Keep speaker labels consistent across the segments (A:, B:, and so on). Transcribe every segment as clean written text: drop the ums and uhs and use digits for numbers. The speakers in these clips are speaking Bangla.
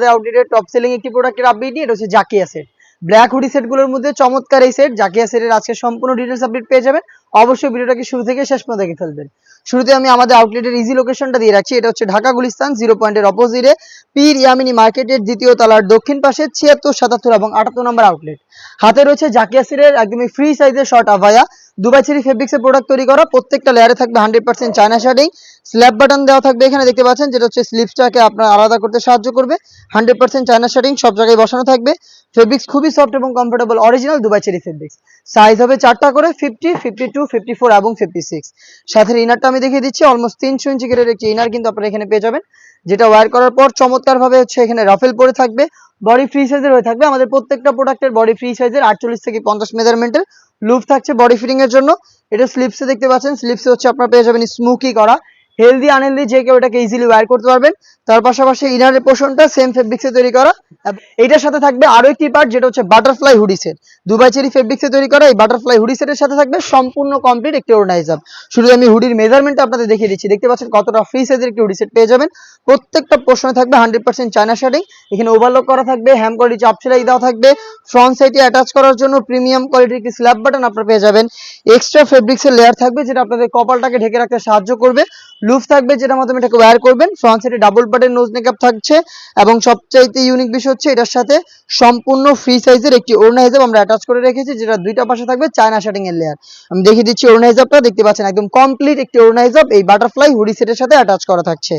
A: আউটলেটের টপ সেলিং একটি প্রোডাক্টের আপডেট নিয়ে, এটা হচ্ছে জাকিয়া সেট। ব্ল্যাক হুডি সেটগুলোর মধ্যে চমৎকার এই সেট জাকিয়া সেটের আজকে সম্পূর্ণ ডিটেইলস আপডেট পেয়ে যাবেন। অবশ্যই ভিডিওটাকে শুরু থেকে শেষ পর্যন্ত দেখে ফেলবেন। শুরুতে আমি আমাদের আউটলেটের ইজি লোকেশনটা দিয়ে রাখছি। এটা হচ্ছে ঢাকা গুলিস্তান 0 পয়েন্টের অপোজিটে পীর ইয়ামিনী মার্কেটের দ্বিতীয় তলার দক্ষিণ পাশে 76, 77 এবং 78 নম্বর আউটলেট। হাতে রয়েছে জাকিয়া সেটের একদমই ফ্রি সাইজের শর্ট আভায়া, দুবাই চেরি ফেব্রিক্সের প্রোডাক্ট তৈরি করা। প্রত্যেকটা লেয়ারে থাকবে 100% চায়না শার্টিং। স্ল্যাব বাটন দেওয়া থাকবে এখানে, দেখতে পাচ্ছেন, যেটা হচ্ছে স্লিপসটাকে আপনার আলাদা করতে সাহায্য করবে। 100% চায়না শার্টিং সব জায়গায় বসানো থাকবে। ফেব্রিক্স খুবই সফট এবং comfortable, original Dubai cherry fabrics. Size হবে 4টা করে, 50, 52, 54 এবং 56। সাথে ইনারটা আমি দেখিয়ে দিচ্ছি। অলমোস্ট 300 ইঞ্চি গ্রেডের একটি ইনার কিন্তু আপনারা এখানে পেয়ে যাবেন, যেটা ওয়্যার করার পর চমৎকার ভাবে হচ্ছে এখানে রাফেল পরে থাকবে। বডি ফ্রি সাইজের হয়ে থাকবে। আমাদের প্রত্যেকটা প্রোডাক্টের বডি ফ্রি সাইজের 48 থেকে 50 মেজারমেন্টের লুপ থাকছে বডি ফিটিং এর জন্য। এটা স্লিপসে দেখতে পাচ্ছেন, স্লিপসে হচ্ছে আপনারা পেয়ে যাবেন স্মোকি করা। হেলদি আনহেলদি যে কেউ এটাকে ইজিলি ওয়্যার করতে পারবেন। তার পাশাপাশি ইনারের পোর্শনটা সেম ফেব্রিক্সে তৈরি করা। এটার সাথে থাকবে আরো একটি পার্ট, যেটা হচ্ছে butterfly hoodie set. Dubai cherry ফেব্রিক্সে তৈরি করা এই বাটারফ্লাই হুডি সেটের সাথে থাকবে সম্পূর্ণ কমপ্লিট একটি ওড়নাইজার। শুধু আমি হুডির মেজারমেন্টটা আপনাদের দেখিয়ে দিচ্ছি। দেখতে পাচ্ছেন কতটা ফ্রি সাইজের একটি হুডি সেট পেয়ে যাবেন। প্রত্যেকটা পোর্শনে থাকবে 100% চায়না শার্টিং। এখানে ওভারলক করা থাকবে, হ্যাম কোয়ালিটি চাপ সেলাই দেওয়া থাকবে। ফ্রন্ট সাইডে অ্যাটাচ করার জন্য প্রিমিয়াম কোয়ালিটির একটি স্ল্যাব বাটন আপনারা পেয়ে যাবেন। এক্সট্রা ফেব্রিক্সের লেয়ার থাকবে, যেটা আপনাদের কপালটাকে ঢেকে রাখতে সাহায্য করবে। লুফ থাকবে, যেটার মাধ্যমে এটাকে ওয়্যার করবেন। ফ্রন্ট সাইডে ডাবল পার্টের নোজ নেকআপ থাকছে এবং সবচাইতে ইউনিক বিষয় হচ্ছে এটার সাথে সম্পূর্ণ ফ্রি সাইজের একটি ওড়না হিজাব আমরা অ্যাটাচ করে রেখেছি, যেটা দুইটা পাশে থাকবে চায়না শার্টিং এর লেয়ার। আমি দেখিয়ে দিচ্ছি ওড়না হিজাবটা। দেখতে পাচ্ছেন একদম কমপ্লিট একটি ওড়না হিজাব এই বাটারফ্লাই হুডি সেটের সাথে অ্যাটাচ করা থাকছে।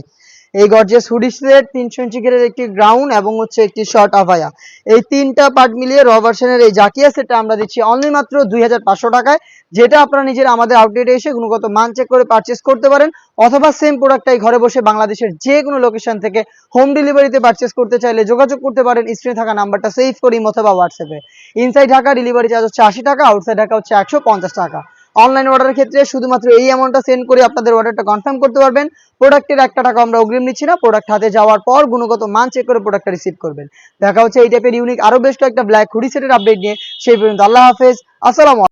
A: এই গর্জিয়াস হুডি সেট 300 ইঞ্চি গ্রেডের একটি গ্রাউন্ড এবং হচ্ছে একটি শর্ট আভায়া, এই তিনটা পার্ট মিলিয়ে র ভার্সনের এই জাকিয়া সেটটা আমরা দিচ্ছি অনলি মাত্র 2500 টাকায়, যেটা আপনারা নিজেরা আমাদের আউটলেটে এসে গুণগত মান চেক করে পারচেজ করতে পারেন। অথবা সেম প্রোডাক্টটাই ঘরে বসে বাংলাদেশের যে কোনো লোকেশন থেকে হোম ডেলিভারিতে পারচেজ করতে চাইলে যোগাযোগ করতে পারেন স্ক্রিনে থাকা নাম্বারটা সেভ করি অথবা হোয়াটসঅ্যাপে। ইনসাইড ঢাকা ডেলিভারি চার্জ হচ্ছে 80 টাকা, আউটসাইড ঢাকা হচ্ছে 150 টাকা। অনলাইন অর্ডারের ক্ষেত্রে শুধুমাত্র এই অ্যামাউন্টটা সেন্ড করে আপনাদের অর্ডারটা কনফার্ম করতে পারবেন। প্রোডাক্টের 1 টাকা আমরা অগ্রিম নিচ্ছি না। প্রোডাক্ট হাতে যাওয়ার পর গুণগত মান চেক করে প্রোডাক্টটা রিসিভ করবেন। দেখা হচ্ছে এই টাইপের ইউনিক আরো বেশ কয়েকটা ব্ল্যাক হুডি সেটের আপডেট নিয়ে। সেই পর্যন্ত আল্লাহ হাফেজ, আসসালামু আলাইকুম।